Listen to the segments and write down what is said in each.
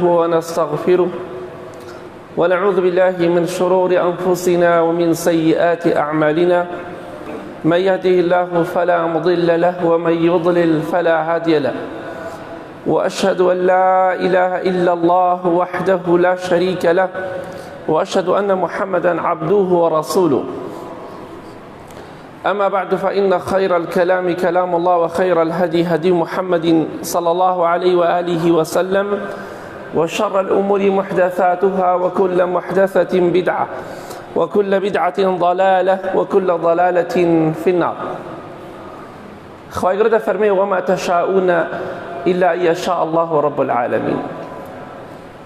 ونستغفره ونعوذ بالله من شرور أنفسنا ومن سيئات أعمالنا من يهده الله فلا مضل له ومن يضلل فلا هادي له وأشهد أن لا إله إلا الله وحده لا شريك له وأشهد أن محمدا عبده ورسوله أما بعد فإن خير الكلام كلام الله وخير الهدي هدي محمد صلى الله عليه وآله وسلم وشر الأمور محدثاتها وكل محدثة بدعة وكل بدعة ضلالة وكل ضلالة في النار. خواهي قرد فرمي وما تشاءون إلا أن يشاء الله رب العالمين.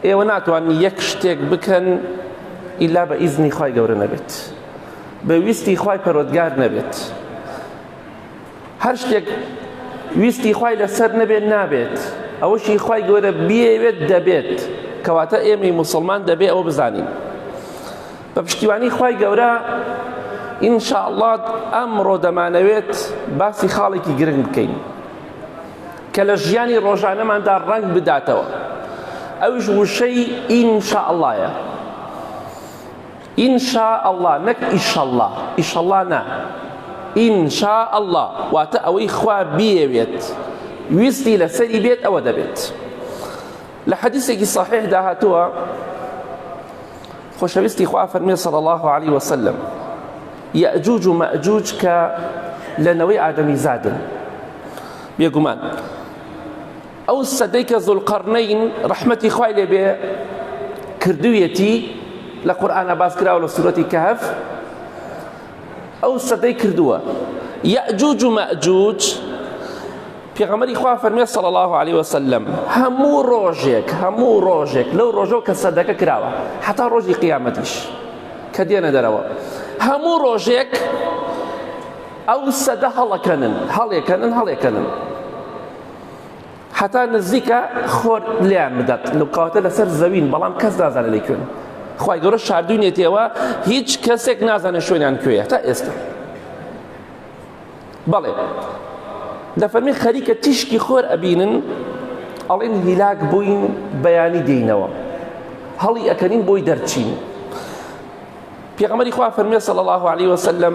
وناتو أن يكشتك بكن إلا بإذن خواهي قرد نبت بويستي خواهي پرودگار نبت هرشتك ويستي خواهي لسر نبت نابت أوشي خواهي قرد بيوت دبت كواتا إيمي مسلمان دبت أو بزانين بپشتیوانی خواهی گەورە ئینشاءالله ئەمڕۆ دەمانەوێت باسی خاڵێکی گرنگ بکەین کە لە ژیانی ڕۆژانەماندا ڕەنگ بداتەوە. ئەویش وشەی ئینشاءاللهیە. ئینشاءالله نەک ئیشەڵڵا، ئیشەڵڵا نا، ئینشاءالله واتە ئەوەی خوا بیەوێت ویستی لەسەری بێت ئەوە دەبێت. لە حەدیثێکی صحیح داهاتووە خوشويستي خواه فرمي صلى الله عليه وسلم يأجوج ومأجوج كلنوي آدمي زادن بيقومان أو السديك ذو القرنين رحمتي خواه لبي كردويتي لقرآن باز كراو لسورة كهف أو السديك كردوه يأجوج ومأجوج پیغمبری خواه فرمی صلی الله علیه وسلم همو روژێک لەو ڕۆژەوە کە سەدەکە کراوە حتا ڕۆژی قیامەتیش کە دێنە دەرەوە هەموو ڕۆژێک ئەو سەدە هەڵێکەنن حتا نزیکە خۆر لیان بدات لەوقاتە لەسەر زەوین بەڵام کەس نازانێت لەکوێن. خوای گەورە شاردوونێتەوە هیچ کەسێک نازانێت شوێنیان کوێیە تا ئێستا. بەڵێ دەفەرمی خەریکە تیشکی خۆر ئەبینن ئەڵێن هیلاک بووین بەیانی دێینەوە هەڵی ئەکەنین بۆی دەرچین. پێغەمبەری خوا فەرمێ صلی الله علیه وسلم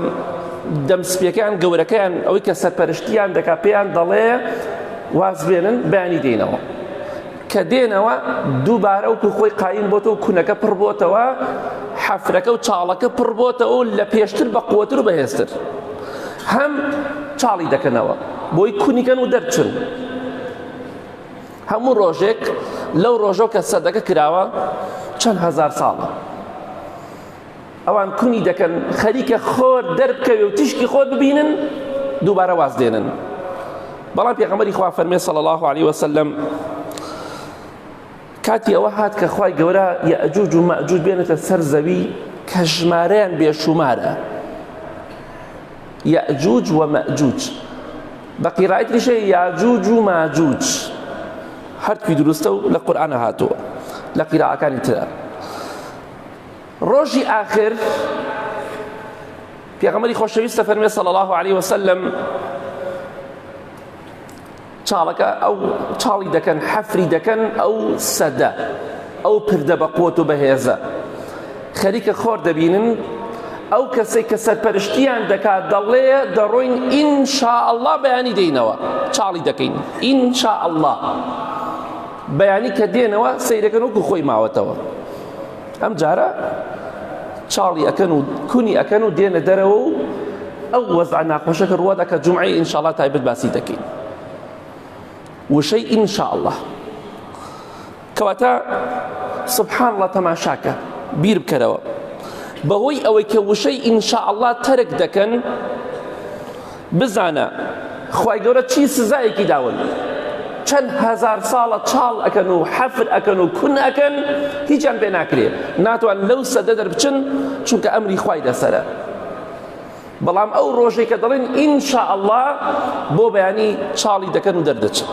دەمسپێکەیان گەورەکەیان ئەوەی کە سەرپەرشتیان دەکا پێیان دەڵێ واز بێنن بەیانی دێینەوە کە دێنەوە دووبارە وەکو خۆی قایم بۆتەوە کوونەکە پڕ بۆتەوە حەفرەکە و چاڵەکە پڕ بۆتەوە لە پێشتر بە قووەتر و بەهێزتر هەم چاڵی دەکەنەوە بۆی کونیکەن و دەرچن. هەموو ڕۆژێک لەو ڕۆژەوە کە سەدەکە کراوە چەند هەزار ساڵە ئەوان کونی دەکەن خەریکە خۆر دەربکەوێ و تیشکی خۆر ببینن دووبارە واز دێنن. بەڵام پێغەمبەری خوا فەرمێ صلی الله علیه وسلم کاتی ئەوە هات کە خوای گەورە یەئجوج و مەئجوج بێنێتە سەر زەوی کە ژمارەیان بێشومارە. یەئجوج و مەئجوج بقراءة رشي ياجوج وماجوج هرتكي درستو لقرآن هاتو لقراءة كانت روجي آخر في غمري خوشويست فرمي صلى الله عليه وسلم چالك أو چالي دكن حفري دكن أو سدا أو پرد بقوة بهيزة خليك خور دبينن ئەو کەسێک کە سەرپەرشتیان دەکات دەڵێ دەڕۆین ئینشاءالله بەیانی دێینەوە چاڵی دەکەین ئینشاءالله بەیانی کە دێنەوە سەیرەکەن وەکو خۆی ماوەتەوە ئەم جارە چاڵی ئەکەن و کونی ئەکەن و دێنە دەرەوە و ئەو وەزع ناخۆشەکە ڕوا دەکات جومعەی ئینشاءالله تایبەت باسی دەکەین وشەی ئینشاءالله کەواتە سبحان الله تەماشاکە بیر بکەرەوە بەهۆی ئەوەی کە وشەی ئینشاءالله تەرک دەکەن بزانە خوای گەورە چی سزایەکی داون چەند هەزار ساڵە چاڵ ئەکەن و حەفر ئەکەن و کون ئەکەن هیچیان پێ ناکرێ ناتوان لەو سەدە دەربچن چونکە ئەمری خوای دەسەرە. بەڵام ئەو ڕۆژەی کە دەڵێن ئینشاءالله بۆ بەیانی چاڵی دەکەن و دەردەچن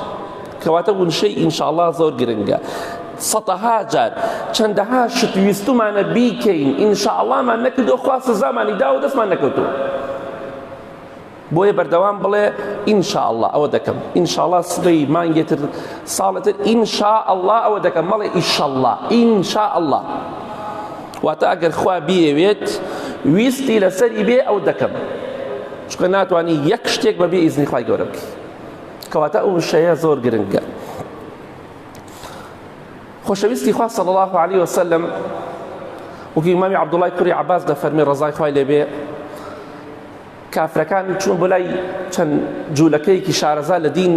کەواتە وشەی ئینشاءالله زۆر گرنگە. سەتەها جار چەندەها شت ویستومانە بیکەین ئینشاءالله مان نەکردو خوا سزامانی دا و دەستمان نەکەوتووە بۆیە بەردەوام بڵێ ئینشاءالله ئەوە دەکەم، ئینشاءالله سبەی مانگێتر ساڵێتر ئینشاءالله ئەوە دەکەم، مەڵێ ئینشاءالله ئینشاءالله. واتە ئەگەر خوا بیەوێت ویستی لەسەری بێ ئەو دەکەم، چونکە ناتوانی یەک شتێک بەبێ ئیزنی خوای گەورە بکەی، کەواتە ئەو شەیە زۆر گرنگە. خۆشەویستی خوا صلی الله علیه وسلم وەکو ئیمامی عەبدوڵای کوڕی عەباس دەفەرمێ ڕەزای خوای لێبێ، کافرەکان چوون بۆ لای چەند جوولەکەیەکی شارەزا لە دین،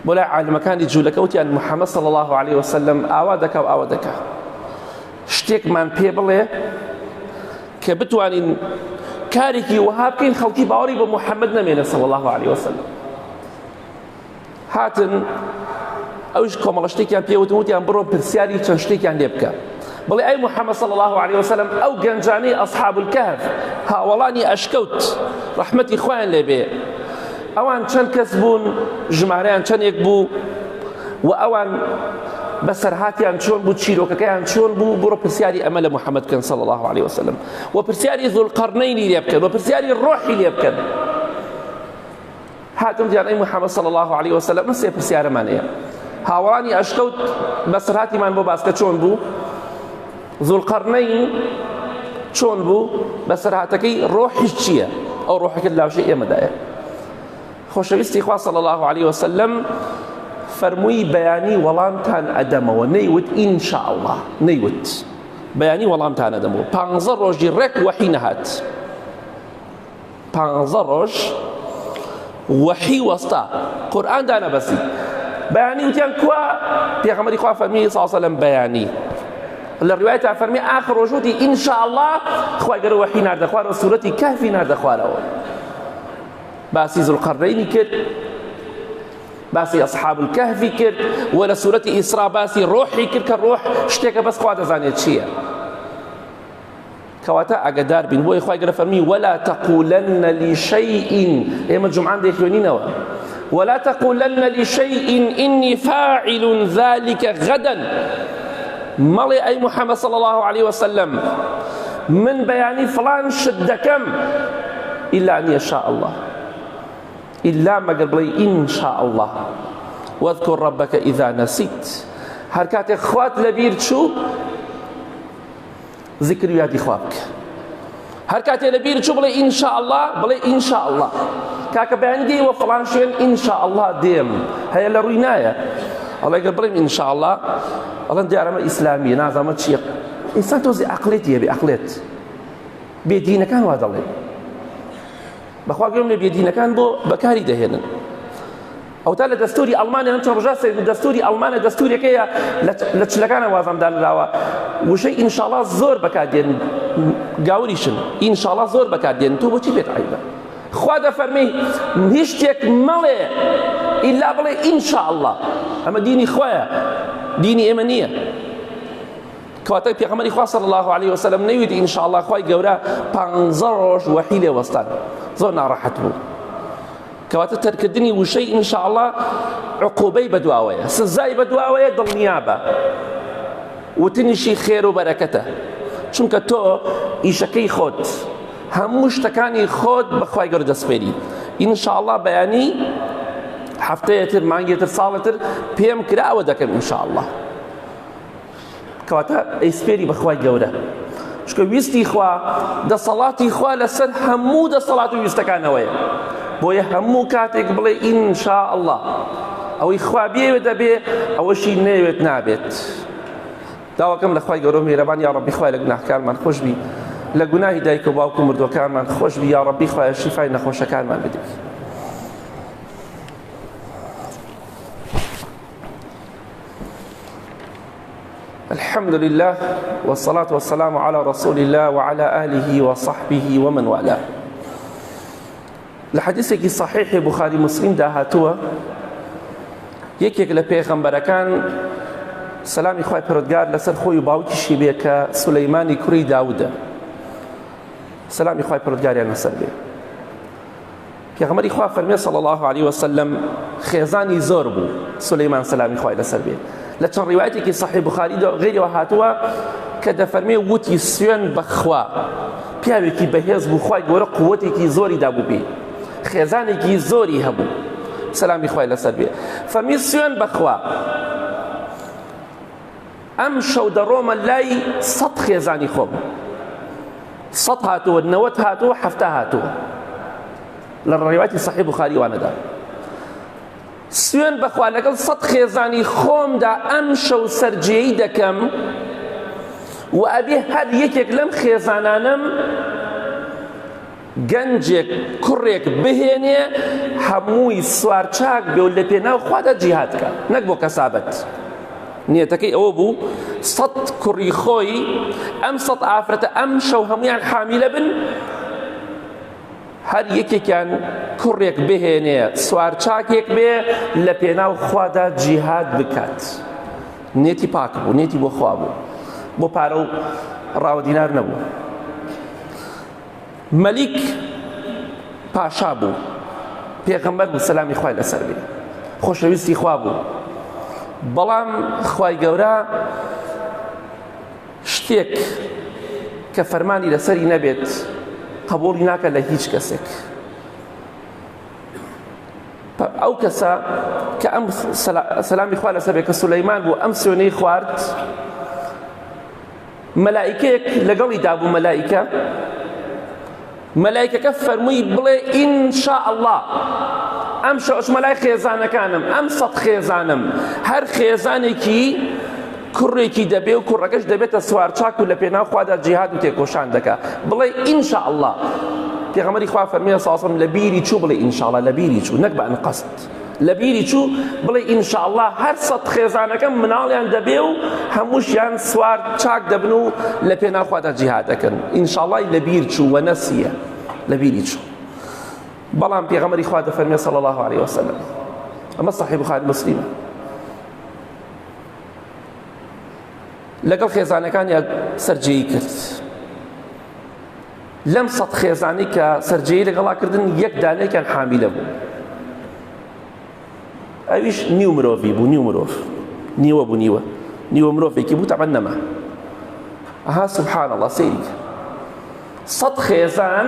بۆ لای عالمەکانی جوولەکە وتیان محەممەد صلی الله علیه وسلم ئاوا دەکا و ئاوا دەکا، شتێکمان پێ بڵێ کە بتوانین کارێکی وەها بکەین خەڵکی باوەڕی بە محەممەد نەمێنە صلی الله علیه وسلم. هاتن ئەوش کۆمەڵە شتێکیان پێوتن، وتیان بڕۆ پرسیاری چەند شتێکیان لێ بکە، بڵێ ئەی محەممەد صلی الله علیه وسلم ئەو گەنجانەی ئەصحاب الکهف هاوڵانی ئەشکەوت ڕەحمەتی خۆیان لێبێ، ئەوان چەند کەس بوون، ژمارەیان چەندێک بوو و ئەوان بەسەرهاتیان چۆن بوو، چیرۆکەکەیان چۆن بوو، بڕۆ پرسیاری ئەمە لە محەممەد بکەن صلی الله علیه وسلم، و پرسیاری ذوالقەرنەینی لێ بکەن، و پرسیاری ڕۆحی لێ بکەن. هاتم دیان ئەی محەممەد صلی الله علیه وسلم سێ پرسیارەمان هەیە، هاوڵانی ئەشکەوت بەسەرهاتیمان بۆ باسکە چۆن بوو، ذوالقەرنەین چۆن بوو، بەسەرهاتەکەی ڕۆحی چییە، ئەو ڕۆحەکە لاوشەی ئێمەدایە. خۆشەویستی خوا صلی الله علیه وسلم فەرمووی بەیانی وەڵامتان ئەدەمەوە، نەیوت ئینشاءالله، نەیوت بەیانی وەڵامتان ئەدەمەوە. 15 ڕۆژی ڕێک وەحی نەهات، 15 ڕۆژ وەحی وەستا، قورئان دانەبەسی، بەیانی وتیان کووە؟ پێغەمبەری خوا فەرمی صلی الله علیه وسلم بەیانی. لە ڕیوایەتا فەرمی ئاخر ڕۆژ وتی ئینشاءالله خوای گەورە وەحی ناردە خوارەوە، سوورەتی کەهفی ناردە خوارەوە، باسی ذوالقەرنەینی کرد، باسی ئەصحاب الکەهفی کرد، و لە سوورەتی ئیسرا باسی ڕۆحی کرد کە ڕۆح شتێکە بەس خوا دەزانێت چییە. کەواتە ئاگادار بین، بۆی خوای گەورە فەرمی ولا تقولن لشيء، ئێمە جومعان دەیخوێنینەوە، ولا تقولن لشيء إني فاعل ذلك غدا، مەڵێ ئەی محەممەد صلی الله علیه وسلم من بەیانی فڵان شت دەکەم إلا أن يشاء الله، إلا مەگەر بڵێ إنشاء الله. واذكر ربك إذا نسيت، هەر کاتێک خوات لەبیر چوو ذکر و یادی خوا بکە، هەر کاتێک لەبیر چوو بڵێ إنشاء الله، بڵێ إنشاء الله. کاکە بەیانی دێوە فڵان شوێن إنشاء الله دێم، هەیە لە ڕووی نایە، ئەڵێ گەر بڵێم إنشاء الله ئەڵێن دیارەمە ئیسلامیە، نازانمە چییە. ئینسان تۆزی عەقڵێتیە، بێعەقڵێت، بێدینەکان وا دەڵێن، بەخوا گوێم لێ بێدینەکان بۆ بەکاری دەهێنن. ئەو تا لە دەستوری ئەڵمانیا ئەم چەند ڕۆژە دەستوری ئەڵمانە دەستورێکەیە لە چلەکانە وازەمدان راوە، وشەی ئینشاءالله زۆر بەکاردێنن، گاوریشن ئینشاءالله زۆر بەکاردێنن، تۆ بۆچی پێت عەیبە؟ خوا دەفەرمێ هیچ شتێک مەڵێ ئیلا بڵێ ئینشاءالله، ئەمە دینی خوایە، دینی ئێمە نییە. کەواتە پێغەمبەری خوا صلی الله علیه وسلم نەیوت ئینشاءالله، خوای گەورە 15 ڕۆژ وەحی لێ وەستان، زۆر ناڕەحەت بوو. کەواتە تەرکردنی وشەی ئینشاءالله عقوبەی بەدواوەیە، سزای بەدواوەیە، دڵنیابە، وتنیشی خێر و بەرەکەتە، چونکە تۆ ئیشەکەی خۆت، هەموو شتەکانی خۆت بەخوای گەورە دەسپێری. ئینشاءالله بەیانی هەفتەیەتر، مانگێتر، ساڵێتر پێم کراوە دەکەم ئینشاءالله. کەواتە ئەیسپێری بەخوای گەورە، چونکە ویستی خوا، دەسەڵاتی خوا لەسەر هەموو دەسەڵات و ویستەکانەوەیە، بۆیە هەموو کاتێک بڵێ ئینشاءالله، ئەوەی خوا بێوێ دەبێ، ئەوەشی نەوێت نابێت. داواکەم لە خوای گەورە و میهرەبان، یا ڕەبی خوای لە گوناهکارمان خۆش بی، لە گوناهی دایک و باوک و مردوەکانمان خۆش بی، یا ڕەبی خوای شیفای نەخۆشەکانمان بدەی. الحمد لله والصلاة والسلام على رسول الله وعلى آله وصحبه ومن والاه. لحديثك صحيح بخاري مسلم دا هاتوا یەکێک لە پێغەمبەرەکان سەلامی خوای پەروەردگار لەسەر خۆی و باوکیشی بێ کە سولەیمانی کوڕی داودە، سەلامی خوای پەروەردگاریان لەسەر بێ. پێغەمبەری خوا فەرمێ صلی الله علیه وسلم خێزانی زۆر بوو سولەیمان سەلامی خوای لەسەر بێ. لە چەند ڕیوایەتێکی صحیح بخاری غیرەوە هاتووە کە دەفەرمێ وتی سوێن بەخوا، پیاوێکی بەهێز بوو، خوای گەورە قووەتێکی زۆری دابوو بێ، خێزانێکی زۆری هەبوو سەلامی خوای لەسەر بێ فەرمی سوێن بەخوا ئەم شەو دەڕۆمە لای 100 خێزانی خۆم 100 هاتووە 90 هاتووە 70 هاتووە لە ڕێواتی صحیح بوخاری وانەدا سوێن بەخوا لەگەڵ 100 خێزانی خۆمدا ئەم شەو سەرجێیی دەکەم و ئەبێ هەر یەکێک لەم خێزانانم گەنجێک کوڕێک بهێنێ هەمووی سوارچاک بێ و لە پێناو خوادا جیهاد بکە نەک بۆ کەسابەت نیەتەکەی ئەوە بوو 100 کوڕی خۆی ئەم 100 ئافرەتە ئەم شەو هەمویان حامیلە بن هەر یەکێکیان کوڕێک بهێنێ سوارچاکێک بێ لە پێناو خوادا جیهاد بکات نێتی پاک بوو نێتی بۆ خوا بوو بۆ پارە و ڕاوەدینار نەبوو مەلیک پاشا بوو پێغەمبەر بوو سەلامی خوای لەسەر بێ خۆشەویستی خوا بوو بەڵام خوای گەورە شتێک کە فەرمانی لەسەری نەبێت قبوڵی ناکە لە هیچ کەسێک ئەو کەسە کە ئەم سەلامی خوا لەسەر بێ کە سولەیمان بوو ئەم سوێنەی خوارد مەلائیکەیەک لەگەڵی دابوو مەلائیکەکە فەرمووی بڵێ ئینشاء الله ئەم شەوش مەلای خێزانەکانم ئەم 100 خێزانم هەر خێزانێکی کوڕێکی دەبێ و کوڕەکەش دەبێتە سوارچاک و لە پێناو خوادا جیهاد و تێکۆشان دەکا بڵێ ئینشاء الله پێغەمبەری خوا فەرمیە ساسم لە بیری چوو بڵێ ئینشاء الله لە بیری چوو نەک بە ئەنقەست لە بیری چوو بڵێ ئینشاء الله هەر 100 خێزانەکەم مناڵیان دەبێ و هەمووشیان سوار چاک دەبن و لە پێناو خوادا جیهاد دەکەن ئینشاء الله لە بیر چوو و نەسیە لە بیری چوو بەڵام پێغەمبەری خوا دەفەرمێ صلی الله عليه وسلم ئەمە صحیح بوخاری مسلمە لەگەڵ خێزانەکانیان سەرجێیی کرد لەم 100 خێزانی کە سەرجێیی لەگەڵاکردن یەک دانەیەکیان حامیلە بوو ئەویش نیو مرۆڤی بوو نیوە مرۆڤێکی بوو تەبەن نەما ئەها سبحان الله سەیری 100 خێزان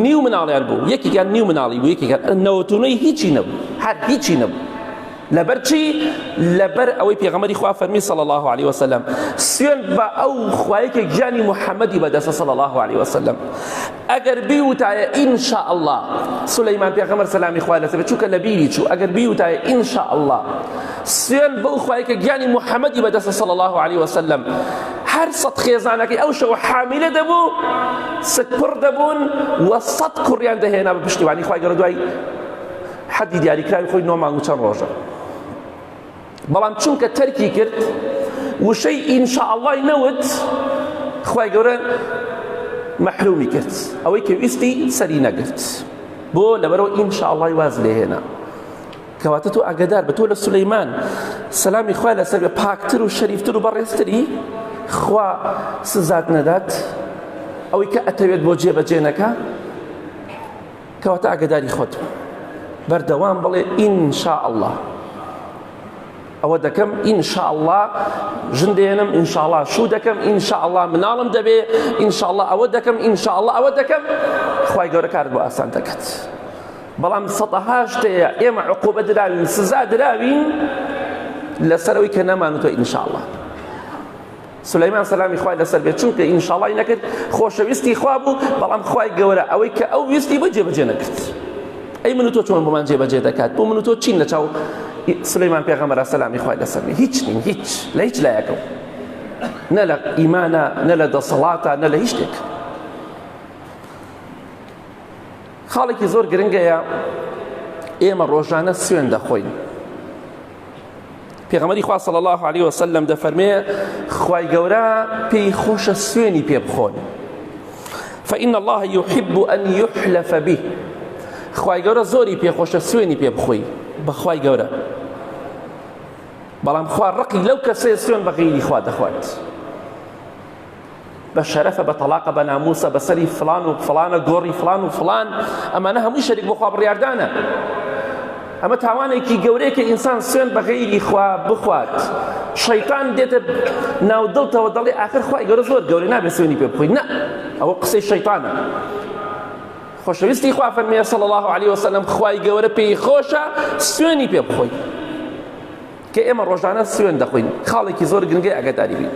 نیو مناڵیان بوو یەکێکیان نیو مناڵی بوو یەکێکیان نەوەتونەی هیچی نەبوو هەر هیچی نەبوو لەبەر چی لەبەر ئەوەی پێغەمبەری خوا فەرمی صلی الله عليه وسلم سوێن بە ئەو خوایەکە گیانی محەممەدی بەدەستە صلی الله عليه وسلم ئەگەر بیوتایە ئینشاء الله سولەیمان پێغەمبەر سەلامی خوا لەسەر بێت چووکە لە بیری چوو ئەگەر بیوتایە ئینشاء الله سوێن بەو خوایەکە گیانی محەممەدی بەدەستە صلی الله عليه وسلم هەر 100 خێزانەکەی ئەو شەو حامیلە دەبوو سکپڕ دەبوون و 100 کوڕیان دەهێنا بە پشتیوانی خوای گەورە دوای حەدی دیاریکراوی خۆی 9 مانگ و چەند ڕۆژە بەڵام چونکە تەرکی کرد وشەی ئینشاء اللهی نەوت خوای گەورە مەحرومی کرد ئەوەی کە ویستی سەری نەگرت بۆ لەبەرەوە ئینشاء اللهی واز لێهێنا کەواتە تۆ ئاگادار بە تۆ لە سولەیمان سەلامی خوای لەسەر بێ پاکتر و شەریفتر و بەڕێزتری خوا سزات نەدات ئەوەی کە ئەتەوێت بۆ جێبەجێ نەکا کەواتە ئاگاداری خۆت بەردەوام بڵێ ئینشاء الله ئەوە دەکەم ئینشاء الله ژندێنم ئینشاء الله شوو دەکەم ئینشاء الله مناڵم دەبێ ئینشاء الله ئەوە دەکەم ئینشاء الله ئەوە دەکەم خوای گەورە کارت بۆ ئاسان دەکات بەڵام سەدەها شتەیە ئێمە عقوبە دراوین سزا دراوین لەسەرەوەی کە نەمانوتەوە ئینشاء الله سولەیمان سەلامی خوای لەسەر بێت چونکە ئینشاء الله نەکرد خۆشەویستی خوا بوو بەڵام خوای گەورە ئەوەی کە ئەو ویستی بۆ جێبەجێ نەکرد ئەی من و تۆ چۆن بۆمان جێبەجێ دەکات بۆ من و تۆ چین لە چاو سولەیمان پێغەمبەر سەلامی خوای لەسەر بێت هیچ نین هیچ لە هیچ لایەکەوە نە لە ئیمانە نە لە دەسەڵاتە نە لە هیچ شتێک خاڵێکی زۆر گرنگەیە ئێمە ڕۆژانە سوێن دەخۆین پێغەمبەری خوا صلی الله عليه وسلم دەفەرمێ خوای گەورە پێی خۆشە سوێنی پێ بخۆن فإن الله يحب أن يحلف به خوای گەورە زۆری پێ خۆشە سوێنی پێ بخۆی بە خوای گەورە بەڵام خوا ڕقی لەو کەسەیە سوێن بە غەیری خوا دەخوات بە شەرەفە بە تەلاقە بە ناموسە بەسەری فلان و فلانە گۆڕی فلان و فلان ئەمانە هەمووی شەریک بۆ خوا بڕیاردانە ئەمە تاوانێکی گەورەیە کە ئینسان سوێن بە غەیری خوا بخوات شەیطان دێتە ناو دڵتەوە دەڵێ ئاخر خوای گەورە زۆر گەورەی نابێت سوێنی پێ بخۆی نە ئەوە قسەی شەیطانە خۆشەویستی خوا فەرمێ صلی الله علیه وسلم خوای گەورە پێی خۆشە سوێنی پێ بخۆی کە ئێمە ڕۆژانە سوێن دەخۆین خاڵێکی زۆر گرنگی ئەگەداری بین.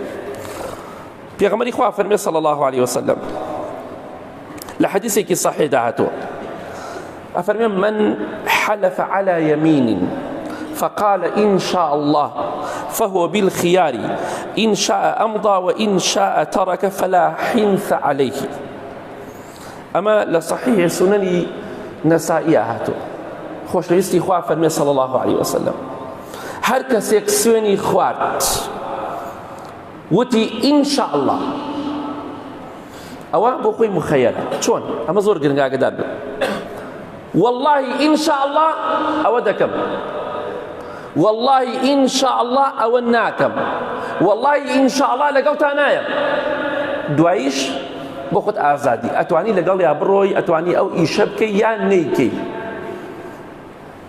پێغەمبەری خوا فەرمێ صلی الله علیه وسلم لە حەدیثێکی صحیح داهاتوە أفرمي من حلف على يمين فقال إن شاء الله فهو بالخيار إن شاء أمضى وإن شاء ترك فلا حنث عليه. أما لصحيح سنن نسائي هاتو خۆشەویستی خوا فەرمێ صلى الله عليه وسلم هەر کەسێک سوێنی خوارد وتی إن شاء الله ئەوە بۆ خۆی مخەیەرە چۆن ئەمە زۆر گرنگە ئاگادار بن والله إن شاء الله أو دكم والله إن شاء الله أو ناكم والله إن شاء الله لقوت نايم دوايش بخد آزادي أتواني لقال يا بروي أتواني أو إيشبكي يا نيكي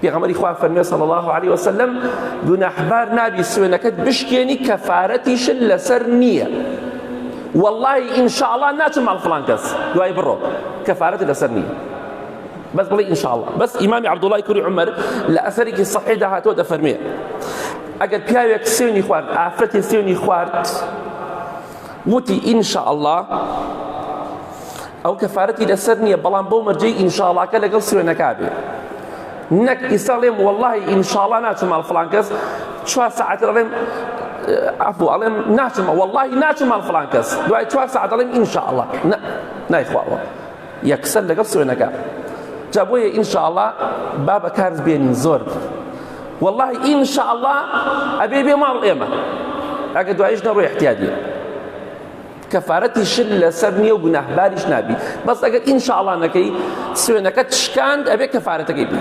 بيغمري خواه فرمي صلى الله عليه وسلم بنحبار نابي سوينكت بشكيني كفارتي شل سرنية والله إن شاء الله ناتم على الفلانكس دواي برو كفارتي لسرنية بس بلي إن شاء الله بس إمامي عبد الله كوري عمر لأثرك الصحيح ده هاتو ده فرميه أجل بياوك سيوني خوارد عفرتي سيوني خوارد وتي إن شاء الله أو كفارتي لسرني بلان بومر جي إن شاء الله كلا قل سيونا كابي نك يسلم والله إن شاء الله ناتم على الفلانكس شو ساعات عليهم عفوا عليهم ناتم والله ناتم على الفلانكس دواي شو ساعات عليهم إن شاء الله نا إخوة يكسر لقل سيونا كابي جابوية إن شاء الله بابا كارز بين زور والله إن شاء الله أبي بي مال إيمة أقد وعيشنا روي احتياجي كفارتي شل سرني وجناح باريش نابي بس أقد إن شاء الله نكي سوينك تشكاند أبي كفارتك يبي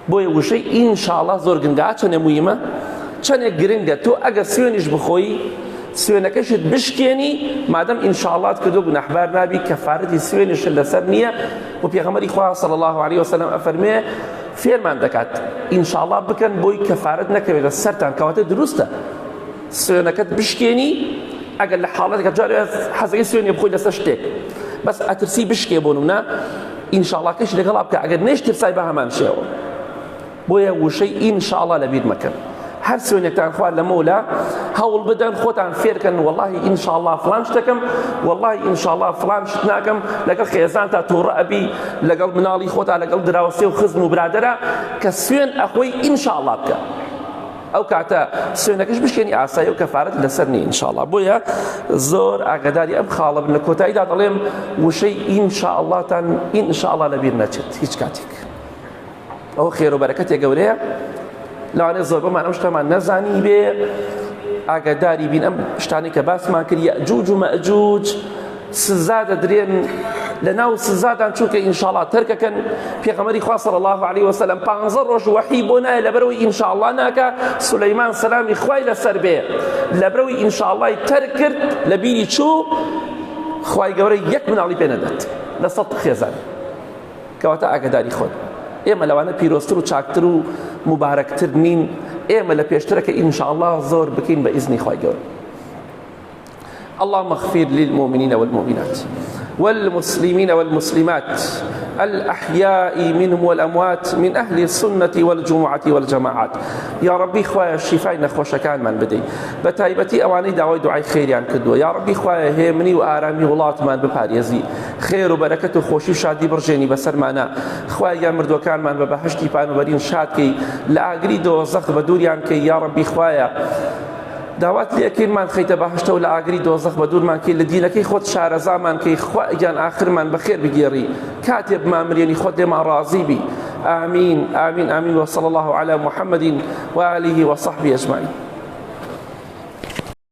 بويا وشي إن شاء الله زور جنجات شنو مهمة شنو جرينجاتو أقد سوينش بخوي سوينكشت بشكيني مادام إن شاء الله تكدو بنحبار نابي كفارتي سوينش اللي سرنية وبيغمري خواه صلى الله عليه وسلم أفرميه فين ما عندكات إن شاء الله بكن بوي كفارتنا كبيرة سرطان كواته دروسته سوينكت بشكيني أقل لحالتك جاري حزقي سويني بخوي لسشتك بس أترسي بشكي بونونا إن شاء الله كش لغلابك أقل نيش ترساي بها مانشيو بويا وشي إن شاء الله لبيد مكان هر سوينكتان خوال لمولا هول بدن خوتان فيركن والله إن شاء الله فلان شتكم والله إن شاء الله فلان شتناكم لقل خيزان تا تورا أبي لقل منالي خوتا لقل دراوسي وخزن وبرادرة كسوين أخوي إن شاء الله بك أو كعتا سوينكش بشكيني عساي وكفارة لسرني إن شاء الله بويا زور أقداري أب خالب نكوتا إذا طليم وشي إن شاء الله تان إن شاء الله لبير نجد هيج كاتك أو خير وبركة يا قولي لو أنا زور بما نمشت مع نزاني به ئاگاداری بین ئەم شتانی کە باسمان کرد یەئجوج و مەئجوج سزادە درێن لە ناو سزادان چونکە ئینشاءڵڵا تەرکەکەن پێغەمبەری خوا صلی الله علیه وسلم 15 ڕۆژ وەحی بۆ نایە لەبەرەوەی ئینشاءڵڵا ناکە سولەیمان سەلامی خوای لەسەر بێ لەبەرەوەی ئینشاءڵڵای تەرک کرد لە بیری چوو خوای گەورە یەک مناڵی پێ نەدات لە 100 خێزان کەواتە ئاگاداری خۆت ئێمە لەوانە پیرۆستر و چاکتر و مبارەکتر نین ئێمە لە پێشترەکە ئینشاءالله زۆر بکەین بە ئیزنی خوای گەورە. اللهم اغفر للمؤمنين والمؤمنات والمسلمين والمسلمات الأحياء منهم والأموات من أهل السنة والجمعة والجماعات يا ربي خوايا الشفاء نخوش كان من بدي بتايبتي أواني دعوي دعاء خير يعني كدو يا ربي خوايا هيمني وآرامي ولات من بباريزي خير وبركة وخوشي وشادي برجيني بسر معنا خوايا مردو كان من ببهشتي بانو برين شادكي لأقري دوزخ بدوريان كي يا ربي خوايا دعوات لأكين من خيت بهشت ولا عقري دوزخ بدور من كي لدينك خود شعر زمان كي خواجان آخر من بخير بجيري كاتب ما مريني خود ما راضي بي آمين آمين آمين وصلى الله على محمد وآله وصحبه أجمعين.